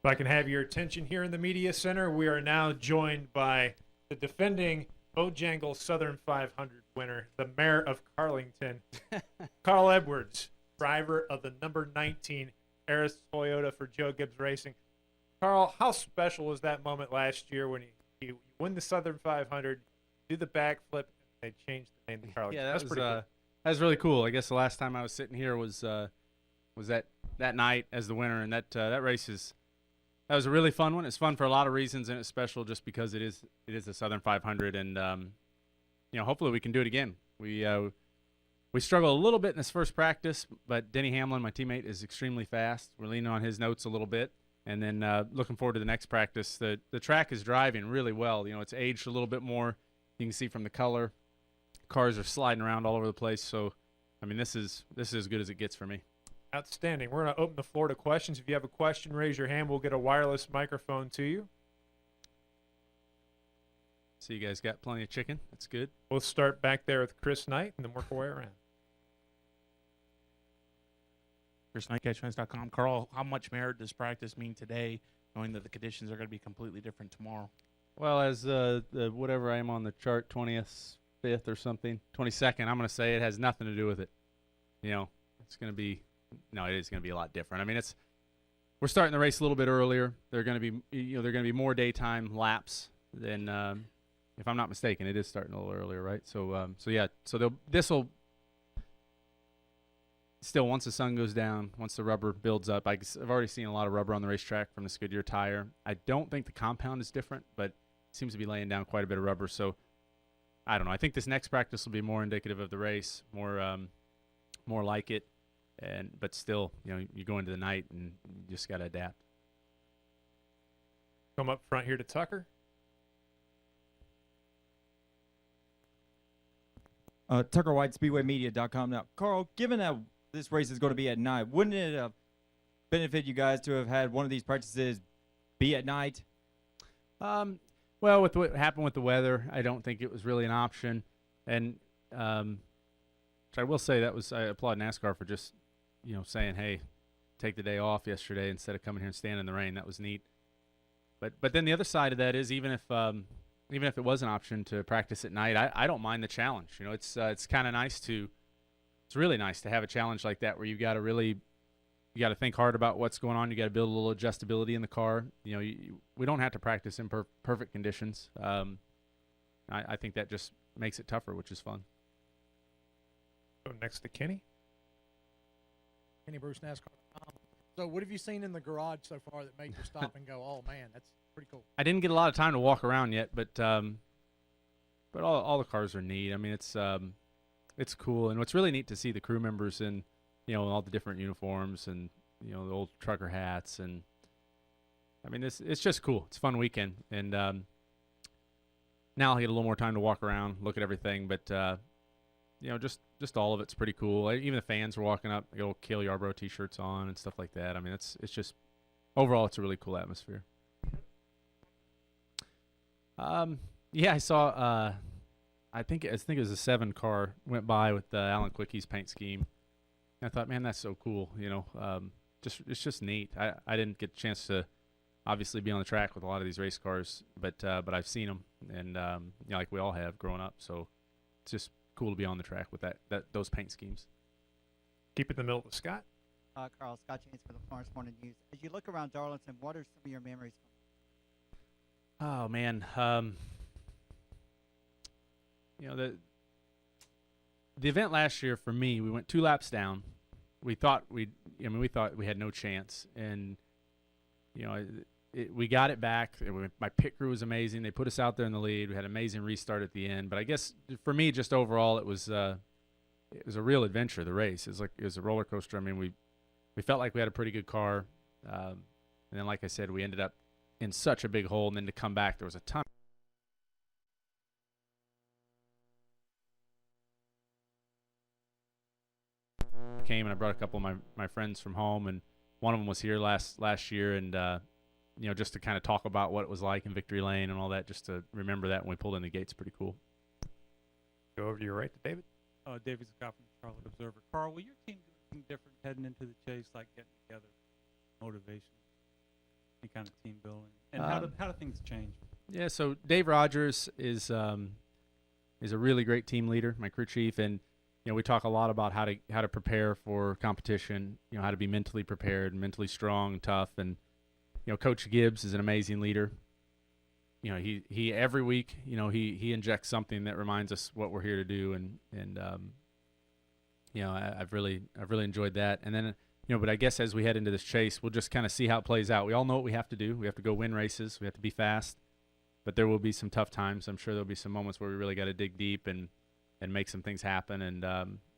If I can have your attention here in the media center, we are now joined by the defending Bojangles Southern 500 winner, the mayor of Carlington, Carl Edwards, driver of the number 19 Eris Toyota for Joe Gibbs Racing. Carl, how special was that moment last year when you win the Southern 500, do the backflip, and they changed the name to Carlington? Yeah, That's pretty cool. that was really cool. I guess the last time I was sitting here was that night as the winner, and that race that was a really fun one. It's fun for a lot of reasons, and it's special just because it is the Southern 500, and hopefully we can do it again. We struggled a little bit in this first practice, but Denny Hamlin, my teammate, is extremely fast. We're leaning on his notes a little bit, and then looking forward to the next practice. The track is driving really well. It's aged a little bit more. You can see from the color, cars are sliding around all over the place. So, I mean, this is as good as it gets for me. Outstanding. We're going to open the floor to questions. If you have a question, raise your hand. We'll get a wireless microphone to you. So you guys got plenty of chicken. That's good. We'll start back there with Chris Knight and then work our way around. Chris Knight, catchfans.com. Carl, how much merit does practice mean today, knowing that the conditions are going to be completely different tomorrow? Well, as whatever I am on the chart, 20th, 5th or something, 22nd, I'm going to say it has nothing to do with it. It's going to be – no, it is going to be a lot different. I mean, we're starting the race a little bit earlier. They're going to be more daytime laps than if I'm not mistaken. It is starting a little earlier, right? So this will still, once the sun goes down, once the rubber builds up. I've already seen a lot of rubber on the racetrack from the Goodyear tire. I don't think the compound is different, but it seems to be laying down quite a bit of rubber. So I don't know. I think this next practice will be more indicative of the race, more like it. But still, you go into the night and you just got to adapt. Come up front here to Tucker. Tucker White, SpeedwayMedia.com. Now, Carl, given that this race is going to be at night, wouldn't it have benefited you guys to have had one of these practices be at night? Well, with what happened with the weather, I don't think it was really an option. And I will say I applaud NASCAR for just saying, hey, take the day off yesterday instead of coming here and standing in the rain. That was neat. But then the other side of that is even if it was an option to practice at night, I don't mind the challenge. It's kind of nice it's really nice to have a challenge like that where you got to think hard about what's going on. You got to build a little adjustability in the car. We don't have to practice in perfect conditions. I think that just makes it tougher, which is fun. Go next to Kenny. Kenny Bruce, NASCAR. So what have you seen in the garage so far that made you stop and go, oh, man, that's pretty cool? I didn't get a lot of time to walk around yet, but all the cars are neat. I mean, it's cool. And what's really neat to see the crew members in, all the different uniforms and, the old trucker hats. And, I mean, it's just cool. It's a fun weekend. And now I'll get a little more time to walk around, look at everything. But, just all of it's pretty cool. Even the fans were walking up, they got Cale Yarborough T-shirts on and stuff like that. I mean, it's just overall, it's a really cool atmosphere. Yeah, I saw. I think it was a 7 car went by with Alan Quickey's paint scheme. And I thought, man, that's so cool. It's just neat. I didn't get a chance to obviously be on the track with a lot of these race cars, but I've seen them, and like we all have growing up. So it's just cool to be on the track with those paint schemes. Keep it in the middle with Scott. Carl, Scott James for the Florence Morning News. As you look around Darlington, what are some of your memories? Oh man, the event last year for me, we went 2 laps down. We thought we had no chance, and we got it back. My pit crew was amazing. They put us out there in the lead. We had an amazing restart at the end. But I guess for me, just overall, it was a real adventure. The race it was a roller coaster. I mean, we felt like we had a pretty good car, and then like I said, we ended up in such a big hole. And then to come back, there was a ton. Came and I brought a couple of my friends from home, and one of them was here last year, and just to kind of talk about what it was like in Victory Lane and all that, just to remember that when we pulled in the gates. Pretty cool. Go over to your right to David. David Scott from the Charlotte Observer. Carl, will your team do anything different heading into the chase, like getting together, motivation? any kind of team building? And how do things change? Yeah, so Dave Rogers is a really great team leader, my crew chief, and we talk a lot about how to prepare for competition, how to be mentally prepared, mentally strong, tough, and Coach Gibbs is an amazing leader. He every week, he injects something that reminds us what we're here to do, and I've really enjoyed that. And then but I guess as we head into this chase, we'll just kind of see how it plays out. We all know what we have to do. We have to go win races. We have to be fast. But there will be some tough times. I'm sure there'll be some moments where we really got to dig deep and make some things happen. And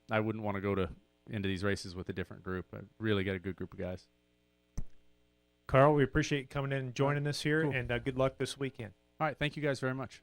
I wouldn't want to go into these races with a different group. I really got a good group of guys. Carl, we appreciate you coming in and joining us here, Cool. and good luck this weekend. All right. Thank you guys very much.